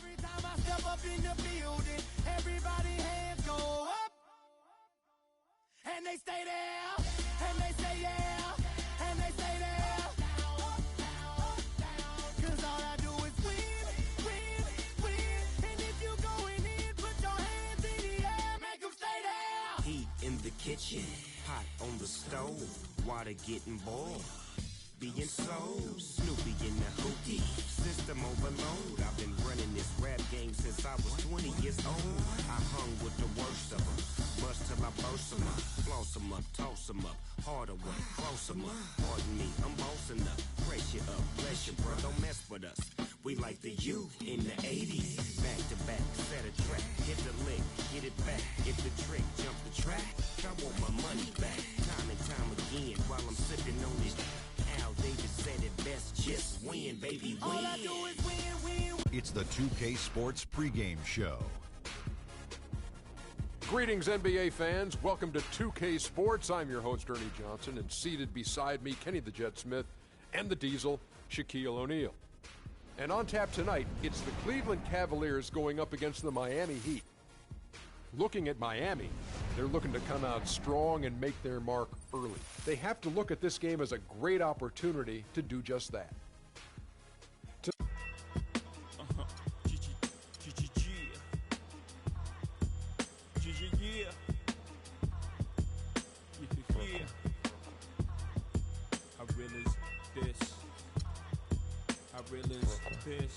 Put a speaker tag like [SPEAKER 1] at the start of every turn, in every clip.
[SPEAKER 1] Every time I step up in the building, everybody hands go up. And they stay there, and they say yeah, and they stay there. Cause all I do is win, win, win. And if you going in, put your hands in the air, make them stay there.
[SPEAKER 2] Heat in the kitchen, pot on the stove, water getting boiled. Being sold, Snoopy in the hootie, system overload. I've been running this rap game since I was 20 years old. I hung with the worst of them, bust till I burst them up, floss them up, toss them up, harder work, close them up. Pardon me, I'm bossing up, brace you up, bless you, bro, don't mess with us. We like the youth in the 80s, back to back, set a track, hit the lick, get it back, hit the trick, jump the track. I want my money back, time and time again, while I'm sipping on this. David said it best, just win, baby, win.
[SPEAKER 1] All I do is win, win, win.
[SPEAKER 3] It's the 2K Sports pregame show.
[SPEAKER 4] Greetings, NBA fans. Welcome to 2K Sports. I'm your host, Ernie Johnson, and seated beside me, Kenny the Jet Smith and the Diesel, Shaquille O'Neal. And on tap tonight, it's the Cleveland Cavaliers going up against the Miami Heat. Looking at Miami, they're looking to come out strong and make their mark early. They have to look at this game as a great opportunity to do just that.
[SPEAKER 5] I realize this. I realize this.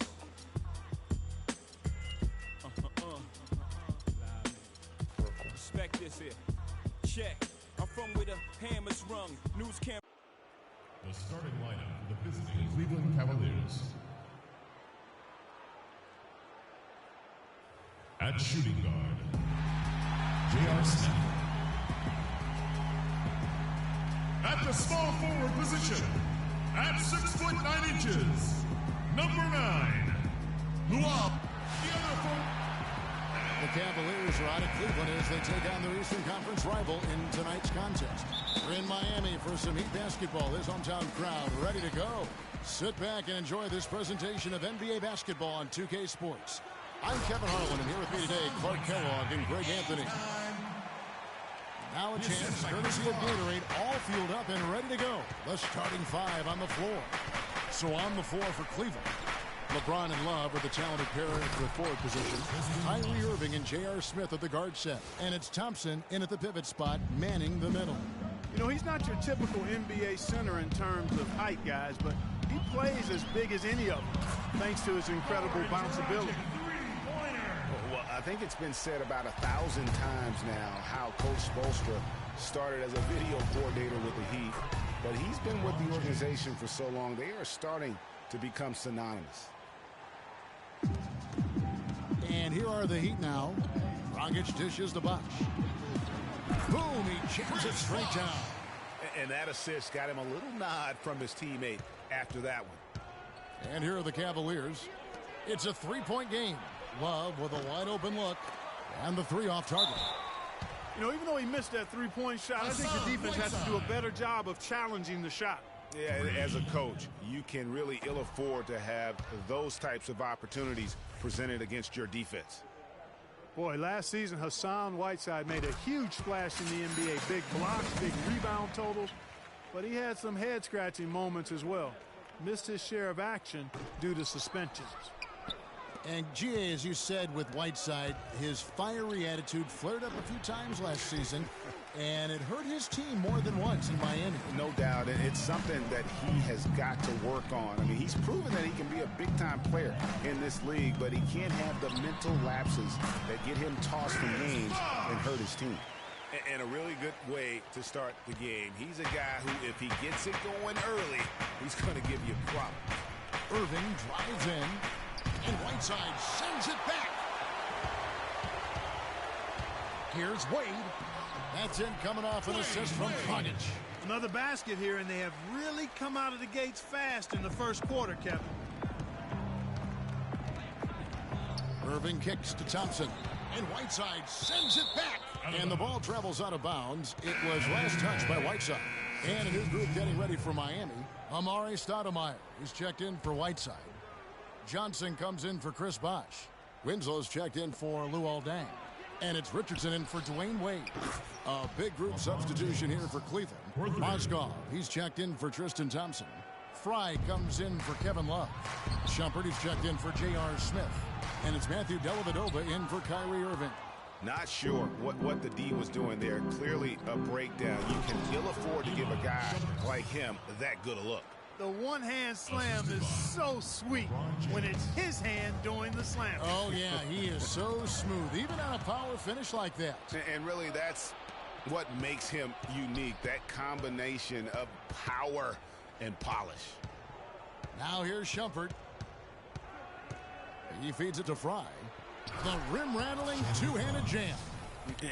[SPEAKER 5] Respect this here. Check. I'm from where the hammers rung. News camera.
[SPEAKER 6] The starting lineup for the visiting Cleveland Cavaliers. At shooting guard, J.R. Smith. At the small forward position, at 6 foot 9 inches, number 9, Luau. The other forward.
[SPEAKER 7] The Cavaliers are out of Cleveland as they take on their Eastern Conference rival in tonight's contest. We're in Miami for some Heat basketball. His hometown crowd ready to go. Sit back and enjoy this presentation of NBA basketball on 2K Sports. I'm Kevin Harlan, and here with me today, Clark Kellogg and Greg Anthony. Now a chance, courtesy of Gatorade, all fueled up and ready to go. The starting five on the floor. So on the floor for Cleveland, LeBron and Love are the talented pair at the forward position. Kyrie Irving and J.R. Smith at the guard set. And it's Thompson in at the pivot spot, manning the middle.
[SPEAKER 8] You know, he's not your typical NBA center in terms of height, guys, but he plays as big as any of them, thanks to his incredible bounceability.
[SPEAKER 9] Well, I think it's been said about 1,000 times now how Coach Spoelstra started as a video coordinator with the Heat, but he's been with the organization for so long, they are starting to become synonymous.
[SPEAKER 7] And here are the Heat now. Dragic dishes the Bosh. Boom, he jams it straight down.
[SPEAKER 9] And that assist got him a little nod from his teammate after that one.
[SPEAKER 7] And here are the Cavaliers. It's a three-point game. Love with a wide-open look. And the three off target.
[SPEAKER 8] You know, even though he missed that three-point shot, I think the defense has to do a better job of challenging the shot.
[SPEAKER 9] Yeah, as a coach, you can really ill afford to have those types of opportunities presented against your defense.
[SPEAKER 8] Boy, last season, Hassan Whiteside made a huge splash in the NBA. Big blocks, big rebound totals, but he had some head-scratching moments as well. Missed his share of action due to suspensions.
[SPEAKER 7] And GA, as you said with Whiteside, his fiery attitude flared up a few times last season, and it hurt his team more than once in Miami.
[SPEAKER 9] No doubt. It's something that he has got to work on. I mean, he's proven that he can be a big-time player in this league, but he can't have the mental lapses that get him tossed from games and hurt his team. And a really good way to start the game. He's a guy who, if he gets it going early, he's going to give you problems.
[SPEAKER 7] Irving drives in, and Whiteside sends it back. Here's Wade. That's in, coming off an assist from Dragic.
[SPEAKER 8] Another basket here, and they have really come out of the gates fast in the first quarter, Kevin.
[SPEAKER 7] Irving kicks to Thompson, and Whiteside sends it back. And the ball travels out of bounds. It was last touched by Whiteside. And in his group getting ready for Miami, Amari Stoudemire is checked in for Whiteside. Johnson comes in for Chris Bosh. Winslow's checked in for Luol Deng. And it's Richardson in for Dwayne Wade. A big group substitution here for Cleveland. Moskov, he's checked in for Tristan Thompson. Fry comes in for Kevin Love. Shumpert, he's checked in for J.R. Smith. And it's Matthew Dellavedova in for Kyrie Irving.
[SPEAKER 9] Not sure what the D was doing there. Clearly a breakdown. You can ill afford to give a guy like him that good a look.
[SPEAKER 8] The one-hand slam is so sweet when it's his hand doing the slam.
[SPEAKER 7] Oh, yeah, he is so smooth, even on a power finish like that.
[SPEAKER 9] And really, that's what makes him unique, that combination of power and polish.
[SPEAKER 7] Now here's Shumpert. He feeds it to Fry. The rim-rattling two-handed jam.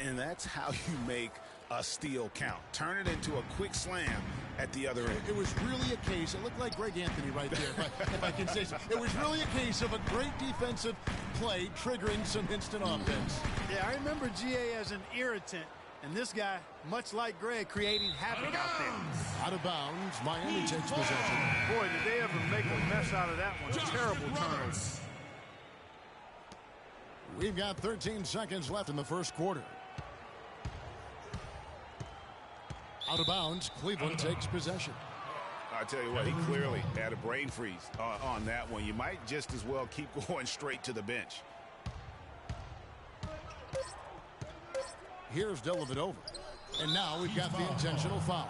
[SPEAKER 9] And that's how you make a steal count. Turn it into a quick slam at the other end.
[SPEAKER 7] It was really a case, it looked like Greg Anthony right there, if I can say so. It was really a case of a great defensive play triggering some instant offense.
[SPEAKER 8] Yeah, I remember GA as an irritant, and this guy, much like Greg, creating havoc out there.
[SPEAKER 7] Out of bounds, Miami takes possession.
[SPEAKER 8] Boy, did they ever make a mess out of that one. Terrible turnover.
[SPEAKER 7] We've got 13 seconds left in the first quarter. Out of bounds, Cleveland takes possession.
[SPEAKER 9] I tell you what, he clearly had a brain freeze on that one. You might just as well keep going straight to the bench.
[SPEAKER 7] Here's Dellavedova. And now we've got the intentional foul.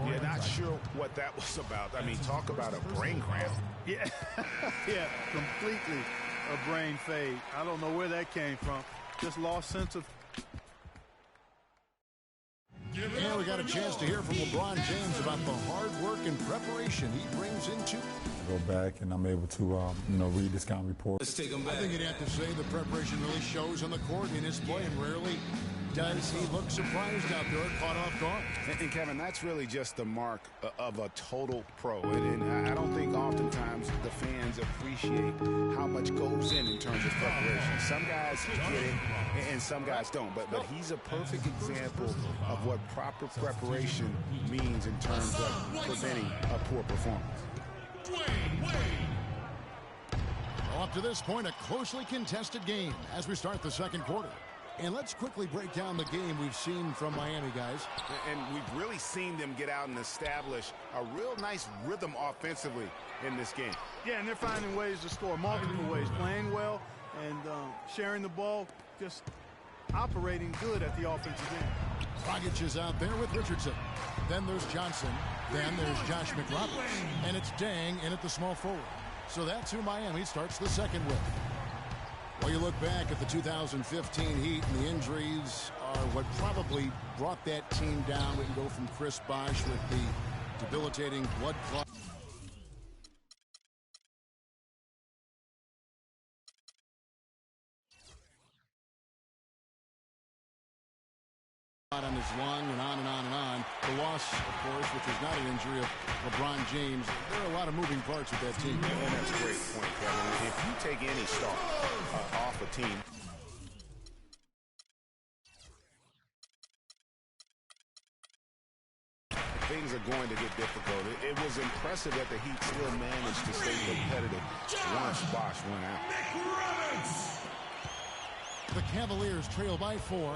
[SPEAKER 9] Yeah, not sure what that was about. I mean, talk about a brain cramp.
[SPEAKER 8] Yeah, yeah, completely a brain fade. I don't know where that came from. Just lost sense of...
[SPEAKER 7] And we got a chance to hear from LeBron James about the hard work and preparation he brings into.
[SPEAKER 10] I go back and I'm able to, read this kind of report.
[SPEAKER 7] Let's take him back. I think you'd have to say the preparation really shows on the court in his play, and rarely does he look surprised out there, caught off guard.
[SPEAKER 9] And Kevin, that's really just the mark of a total pro. And I don't think oftentimes the fans appreciate how much goes in terms of preparation. Some guys get it, and some guys don't. But he's a perfect example of what proper preparation means in terms of preventing a poor performance.
[SPEAKER 7] Well, up to this point, a closely contested game as we start the second quarter. And let's quickly break down the game we've seen from Miami, guys.
[SPEAKER 9] And we've really seen them get out and establish a real nice rhythm offensively in this game.
[SPEAKER 8] Yeah, and they're finding ways to score, multiple ways, playing well and sharing the ball, just operating good at the offensive end.
[SPEAKER 7] Dragic is out there with Richardson. Then there's Johnson. Then there's Josh McRoberts. And it's Deng in at the small forward. So that's who Miami starts the second with. Well, you look back at the 2015 Heat, and the injuries are what probably brought that team down. We can go from Chris Bosh with the debilitating blood clot on his lung, and on and on and on. The loss, of course, which is not an injury of LeBron James. There are a lot of moving parts with that team.
[SPEAKER 9] And that's a great point, Kevin. If you take any star off a team, things are going to get difficult. It was impressive that the Heat still managed to stay competitive once Bosh went out.
[SPEAKER 7] The Cavaliers trail by 4.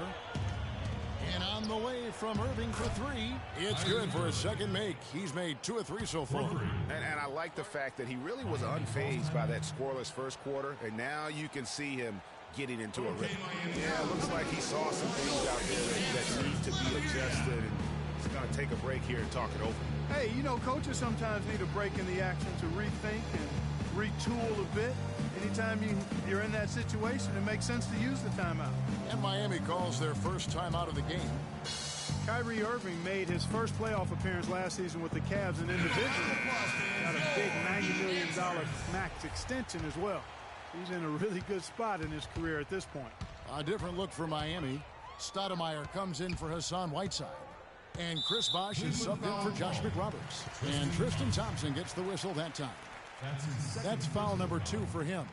[SPEAKER 7] And on the way from Irving for 3. It's good for his second make. He's made 2 of 3 so far.
[SPEAKER 9] And I like the fact that he really was unfazed by that scoreless first quarter. And now you can see him getting into a rhythm. Yeah, it looks like he saw some things out there that need to be adjusted. And he's going to take a break here and talk it over.
[SPEAKER 8] Hey, coaches sometimes need a break in the action to rethink and retool a bit. Anytime you're in that situation, it makes sense to use the timeout.
[SPEAKER 7] And Miami calls their first timeout of the game.
[SPEAKER 8] Kyrie Irving made his first playoff appearance last season with the Cavs and individually got a big $90 million max extension as well. He's in a really good spot in his career at this point.
[SPEAKER 7] A different look for Miami. Stoudemire comes in for Hassan Whiteside. And Chris Bosh is subbed in for Josh McRoberts. And Tristan Thompson gets the whistle that time. That's foul number 2 for him.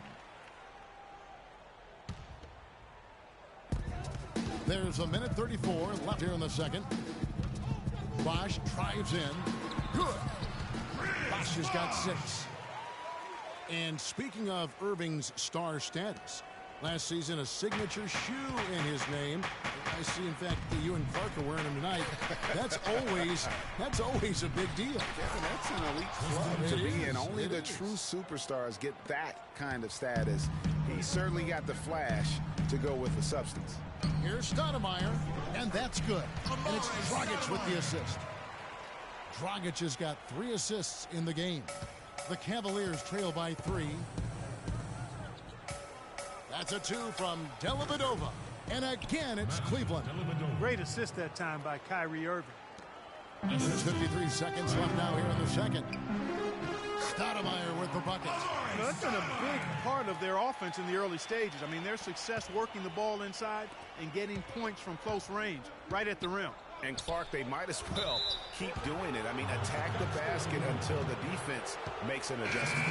[SPEAKER 7] There's a minute 34 left here in the second. Bosh drives in. Good. Bosh has got 6. And speaking of Irving's star status, Last season, a signature shoe in his name. I see, in fact, that you and Clark are wearing them tonight. That's always a big deal.
[SPEAKER 9] Kevin, that's an elite club to be in. Only the true superstars get that kind of status. He certainly got the flash to go with the substance.
[SPEAKER 7] Here's Stoudemire, and that's good. And it's Dragic with the assist. Dragic has got 3 assists in the game. The Cavaliers trail by 3. That's a 2 from Dellavedova. And again, it's Cleveland.
[SPEAKER 8] Great assist that time by Kyrie Irving.
[SPEAKER 7] There's 53 seconds left now here in the second. Stoudemire with the bucket.
[SPEAKER 8] You know, that's been a big part of their offense in the early stages. I mean, their success working the ball inside and getting points from close range, right at the rim.
[SPEAKER 9] And Clark, they might as well keep doing it. I mean, attack the basket until the defense makes an adjustment.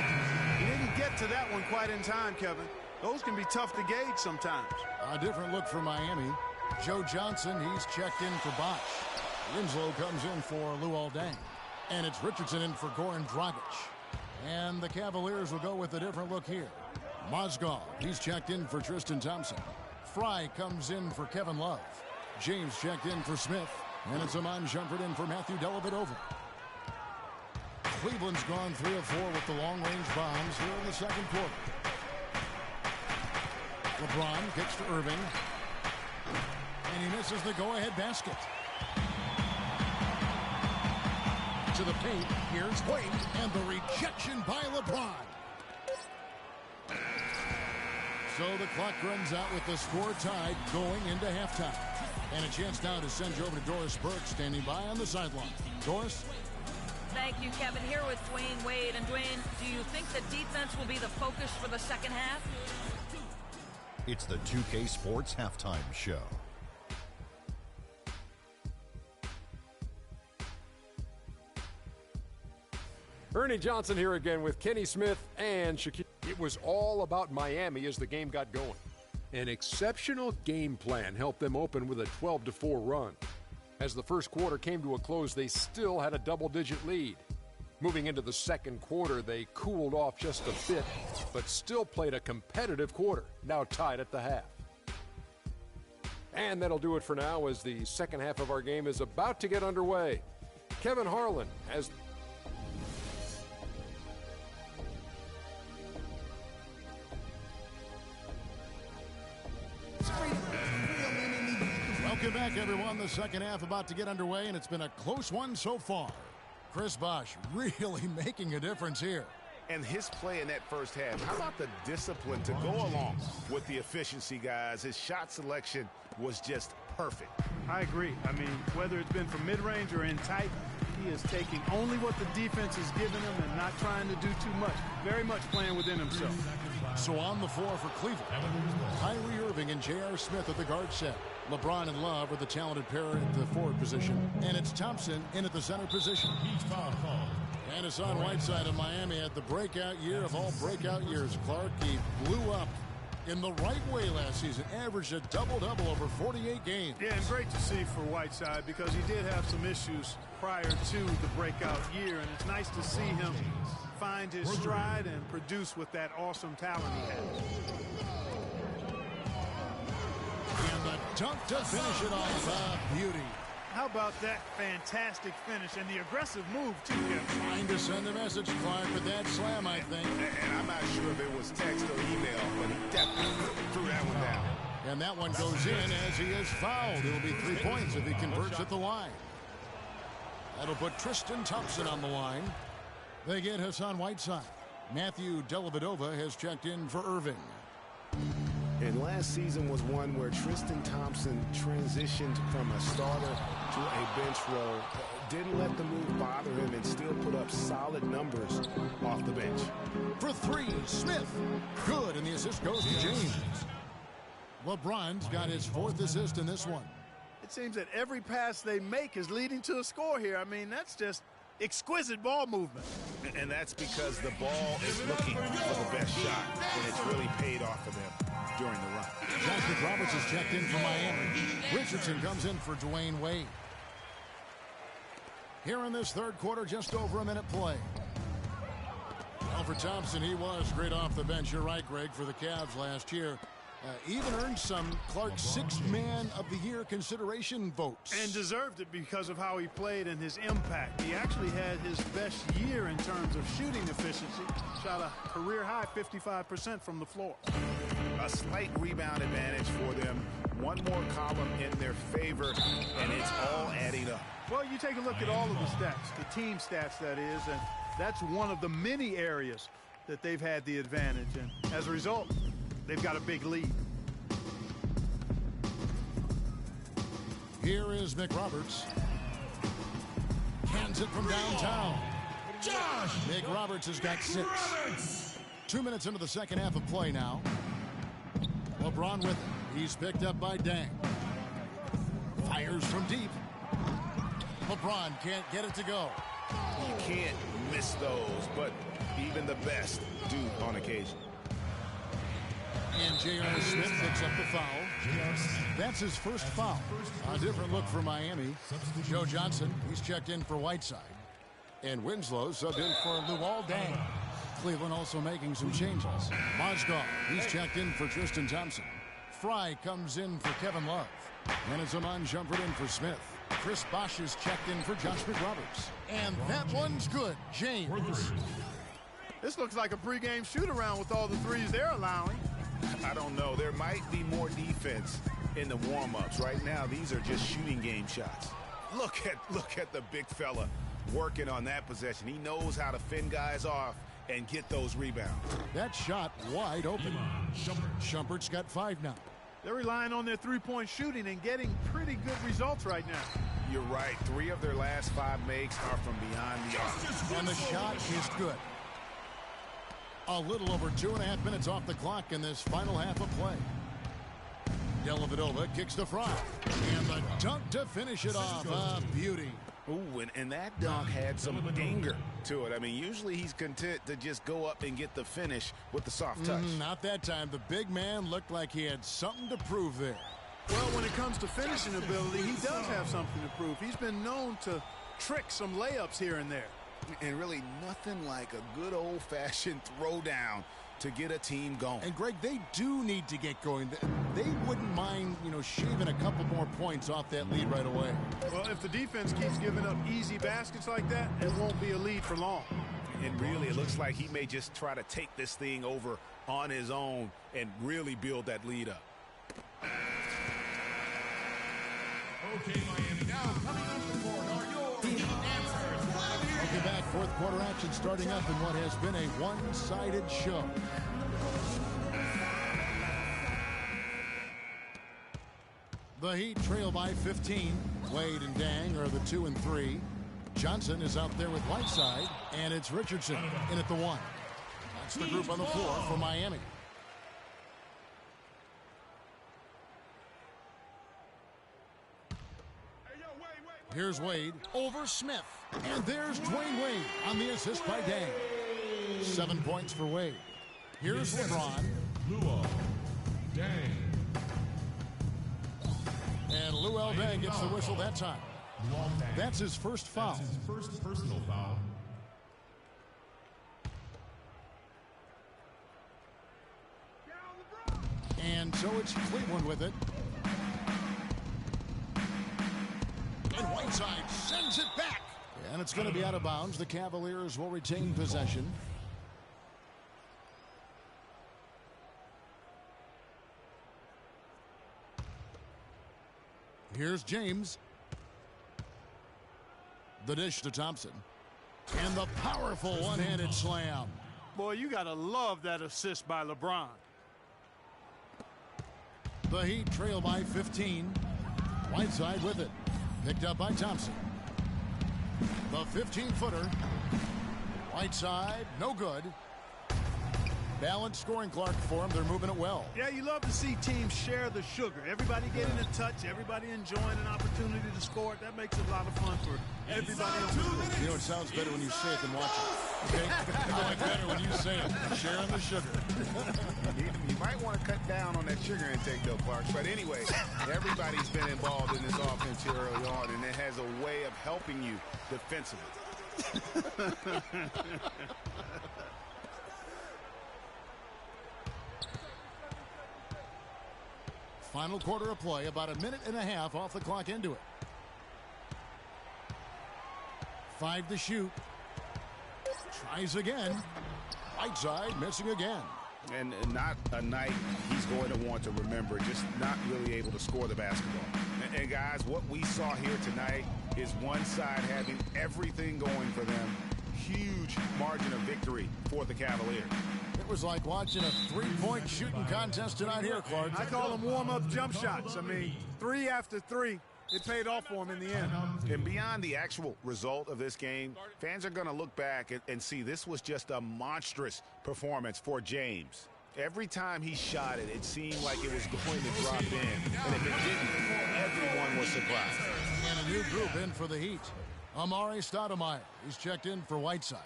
[SPEAKER 8] He didn't get to that one quite in time, Kevin. Those can be tough to gauge sometimes.
[SPEAKER 7] A different look for Miami. Joe Johnson, he's checked in for Bosch. Winslow comes in for Luol Deng. And it's Richardson in for Goran Dragic. And the Cavaliers will go with a different look here. Mozgov, he's checked in for Tristan Thompson. Fry comes in for Kevin Love. James checked in for Smith. And it's Iman Shumpert in for Matthew Dellavedova. Cleveland's gone 3 of 4 with the long-range bombs here in the second quarter. LeBron kicks to Irving. And he misses the go-ahead basket. To the paint, here's Wade, and the rejection by LeBron. So the clock runs out with the score tied going into halftime. And a chance now to send you over to Doris Burke, standing by on the sideline. Doris?
[SPEAKER 11] Thank you, Kevin. Here with Dwayne Wade. And Dwayne, do you think the defense will be the focus for the second half?
[SPEAKER 3] It's the 2K Sports Halftime Show.
[SPEAKER 4] Ernie Johnson here again with Kenny Smith and Shaquille. It was all about Miami as the game got going. An exceptional game plan helped them open with a 12-4 run. As the first quarter came to a close, they still had a double-digit lead. Moving into the second quarter, they cooled off just a bit, but still played a competitive quarter, now tied at the half. And that'll do it for now as the second half of our game is about to get underway. Kevin Harlan has...
[SPEAKER 7] Welcome back, everyone. The second half about to get underway, and it's been a close one so far. Chris Bosh really making a difference here.
[SPEAKER 9] And his play in that first half, how about the discipline to go along with the efficiency, guys? His shot selection was just perfect.
[SPEAKER 8] I agree. I mean, whether it's been from mid-range or in tight, he is taking only what the defense is giving him and not trying to do too much. Very much playing within himself.
[SPEAKER 7] So on the floor for Cleveland, Kyrie Irving and J.R. Smith at the guard set. LeBron and Love are the talented pair at the forward position. And it's Thompson in at the center position. And Hassan Whiteside of Miami had the breakout year of all breakout years. Clark, he blew up in the right way last season. Averaged a double-double over 48 games.
[SPEAKER 8] Yeah, and great to see for Whiteside because he did have some issues prior to the breakout year. And it's nice to see him find his stride and produce with that awesome talent he has.
[SPEAKER 7] And the dunk to finish it off. Beauty.
[SPEAKER 8] How about that fantastic finish and the aggressive move, too, Kevin?
[SPEAKER 7] Trying to send a message, Clark, with that slam, I think.
[SPEAKER 9] And I'm not sure if it was text or email, but he definitely threw that one down.
[SPEAKER 7] And that one goes in as he is fouled. It'll be 3 points if he converts at the line. That'll put Tristan Thompson on the line. They get Hassan Whiteside. Matthew Dellavedova has checked in for Irving.
[SPEAKER 9] And last season was one where Tristan Thompson transitioned from a starter to a bench role. Didn't let the move bother him and still put up solid numbers off the bench.
[SPEAKER 7] For 3, Smith. Good, and the assist goes to James. LeBron's got his 4th assist in this one.
[SPEAKER 8] It seems that every pass they make is leading to a score here. I mean, that's just exquisite ball movement.
[SPEAKER 9] And that's because the ball is looking for the best shot, and it's really paid off for them during the run.
[SPEAKER 7] Jackson Roberts is checked in for Miami. Richardson comes in for Dwayne Wade. Here in this third quarter, just over a minute play. Well, for Thompson, he was great off the bench. You're right, Greg, for the Cavs last year. Even earned some Clark Sixth Man of the Year consideration votes.
[SPEAKER 8] And deserved it because of how he played and his impact. He actually had his best year in terms of shooting efficiency. Shot a career-high 55% from the floor.
[SPEAKER 9] A slight rebound advantage for them. One more column in their favor, and it's all adding up.
[SPEAKER 8] Well, you take a look at all of the stats, the team stats, that is, and that's one of the many areas that they've had the advantage. And as a result, they've got a big lead.
[SPEAKER 7] Here is McRoberts. Hands it from downtown. McRoberts has got 6. 2 minutes into the second half of play now. LeBron with it. He's picked up by Dang. Fires from deep. LeBron can't get it to go.
[SPEAKER 9] You can't miss those, but even the best do on occasion.
[SPEAKER 7] And J.R. Smith picks up the foul. That's his first foul. A different look for Miami. Joe Johnson, he's checked in for Whiteside. And Winslow subbed in for Luol Deng. Cleveland also making some changes. Mozgov, he's checked in for Tristan Thompson. Fry comes in for Kevin Love. And it's Amon Shumpert in for Smith. Chris Bosh is checked in for Josh McRoberts. And that one's good. James.
[SPEAKER 8] This looks like a pregame shoot-around with all the threes they're allowing.
[SPEAKER 9] I don't know. There might be more defense in the warm-ups. Right now, these are just shooting game shots. Look at the big fella working on that possession. He knows how to fend guys off and get those rebounds.
[SPEAKER 7] That shot wide open. Shumpert's got 5 now.
[SPEAKER 8] They're relying on their three-point shooting and getting pretty good results right now.
[SPEAKER 9] You're right. 3 of their last 5 makes are from beyond the arc.
[SPEAKER 7] And the shot is good. A little over 2.5 minutes off the clock in this final half of play. Dellavedova kicks the Fry. And the dunk to finish it off. A beauty.
[SPEAKER 9] Ooh, and that dunk had some anger to it. I mean, usually he's content to just go up and get the finish with the soft touch.
[SPEAKER 7] Not that time. The big man looked like he had something to prove there.
[SPEAKER 8] Well, when it comes to finishing ability, he does have something to prove. He's been known to trick some layups here and there.
[SPEAKER 9] And really nothing like a good old-fashioned throwdown to get a team going.
[SPEAKER 7] And, Greg, they do need to get going. They wouldn't mind, shaving a couple more points off that lead right away.
[SPEAKER 8] Well, if the defense keeps giving up easy baskets like that, it won't be a lead for long.
[SPEAKER 9] And really, it looks like he may just try to take this thing over on his own and really build that lead up.
[SPEAKER 6] Okay, Miami, now coming up the court are your answers.
[SPEAKER 7] Welcome back. Fourth quarter action starting up in what has been a one-sided show. The Heat trail by 15. Wade and Dang are the 2 and 3. Johnson is out there with Whiteside, and it's Richardson in at the 1. That's the group on the floor for Miami. Here's Wade over Smith. And there's Dwayne Wade on the assist by Dang. 7 points for Wade. Here's LeBron.
[SPEAKER 6] Luol Deng.
[SPEAKER 7] And Luol Deng gets the whistle that time. That's his first foul.
[SPEAKER 6] That's his first personal foul.
[SPEAKER 7] And so it's Cleveland with it. And Whiteside sends it back. And it's going to be out of bounds. The Cavaliers will retain possession. Here's James. The dish to Thompson. And the powerful one-handed slam.
[SPEAKER 8] Boy, you got to love that assist by LeBron.
[SPEAKER 7] The Heat trail by 15. Whiteside with it. Picked up by Thompson. The 15-footer. Whiteside, no good. Balanced scoring, Clark, for them. They're moving it well.
[SPEAKER 8] Yeah, you love to see teams share the sugar. Everybody getting a touch, everybody enjoying an opportunity to score it. That makes it a lot of fun for everybody on the court.
[SPEAKER 7] It sounds better when you say it than watch it. Okay? I like better when you say it. Sharing the sugar.
[SPEAKER 9] You might want to cut down on that sugar intake, though, Clark. But anyway, everybody's been involved in this offense here early on, and it has a way of helping you defensively.
[SPEAKER 7] Final quarter of play, about a minute and a half off the clock into it. 5 to shoot. Tries again. Right side, missing again.
[SPEAKER 9] And not a night he's going to want to remember, just not really able to score the basketball. And guys, what we saw here tonight is one side having everything going for them. Huge margin of victory for the Cavaliers.
[SPEAKER 7] It was like watching a three-point shooting contest tonight here, Clark.
[SPEAKER 8] I call them warm-up jump shots. I mean, 3 after 3. It paid off for him in the end.
[SPEAKER 9] And beyond the actual result of this game, fans are going to look back and see this was just a monstrous performance for James. Every time he shot it, it seemed like it was going to drop in. And if it didn't, everyone was surprised.
[SPEAKER 7] And a new group in for the Heat. Amari Stoudemire, he's checked in for Whiteside.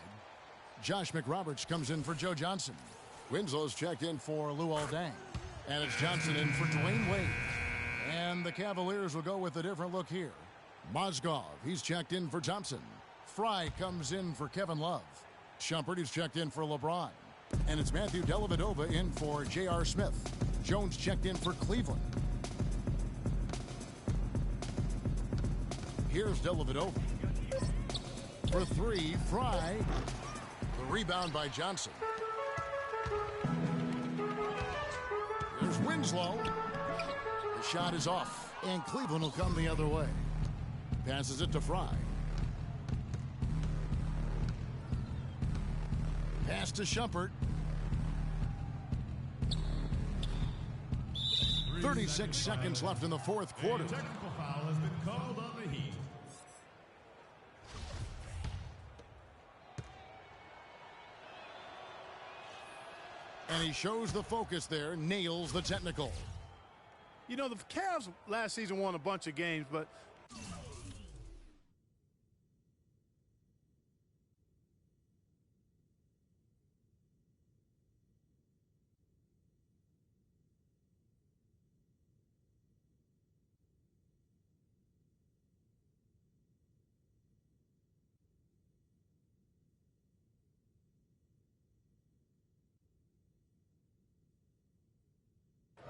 [SPEAKER 7] Josh McRoberts comes in for Joe Johnson. Winslow's checked in for Luol Deng. And it's Johnson in for Dwayne Wade. And the Cavaliers will go with a different look here. Mozgov, he's checked in for Thompson. Fry comes in for Kevin Love. Shumpert, he's checked in for LeBron. And it's Matthew Dellavedova in for J.R. Smith. Jones checked in for Cleveland. Here's Dellavedova. For 3, Fry. The rebound by Johnson. There's Winslow. The shot is off, and Cleveland will come the other way. Passes it to Fry. Pass to Shumpert. 36 seconds left in the fourth quarter.
[SPEAKER 6] A technical foul has been called on the Heat.
[SPEAKER 7] And he shows the focus there, nails the technical.
[SPEAKER 8] You know, the Cavs last season won a bunch of games, but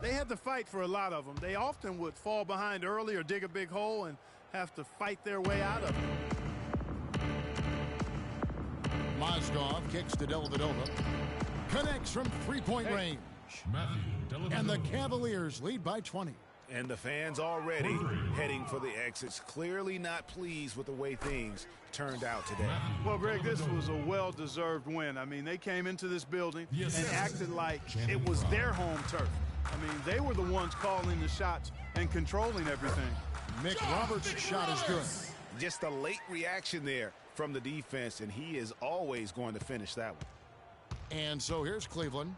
[SPEAKER 8] they had to fight for a lot of them. They often would fall behind early or dig a big hole and have to fight their way out of it.
[SPEAKER 7] Mozgov kicks to Dellavedova. Connects from three-point range. And the Cavaliers lead by 20.
[SPEAKER 9] And the fans already heading for the exits, clearly not pleased with the way things turned out today.
[SPEAKER 8] Well, Greg, this was a well-deserved win. I mean, they came into this building and acted like it was their home turf. I mean, they were the ones calling the shots and controlling everything.
[SPEAKER 7] McRoberts' shot is good.
[SPEAKER 9] Just a late reaction there from the defense, and he is always going to finish that one.
[SPEAKER 7] And so here's Cleveland.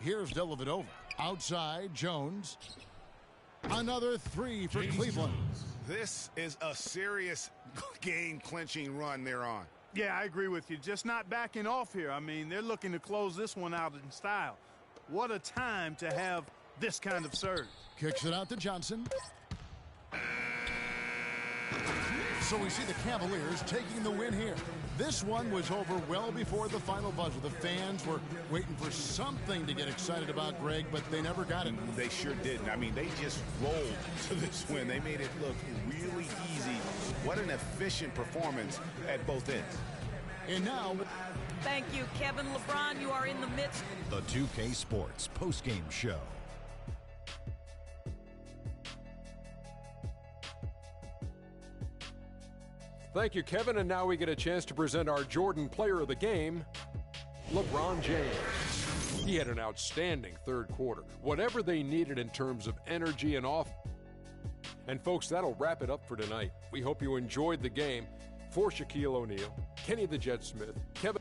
[SPEAKER 7] Here's Dellavedova. Outside, Jones. Another 3 for Cleveland.
[SPEAKER 9] This is a serious game-clinching run they're on.
[SPEAKER 8] Yeah, I agree with you. Just not backing off here. I mean, they're looking to close this one out in style. What a time to have this kind of surge.
[SPEAKER 7] Kicks it out to Johnson. So we see the Cavaliers taking the win here. This one was over well before the final buzzer. The fans were waiting for something to get excited about, Greg, but they never got it.
[SPEAKER 9] They sure didn't. I mean, they just rolled to this win. They made it look really easy. What an efficient performance at both ends.
[SPEAKER 7] And now...
[SPEAKER 11] Thank you, Kevin. LeBron, you are in the midst.
[SPEAKER 3] The 2K Sports postgame show.
[SPEAKER 4] Thank you, Kevin. And now we get a chance to present our Jordan Player of the Game, LeBron James. He had an outstanding third quarter. Whatever they needed in terms of energy and off. And folks, that'll wrap it up for tonight. We hope you enjoyed the game. For Shaquille O'Neal, Kenny the Jet Smith, Kevin...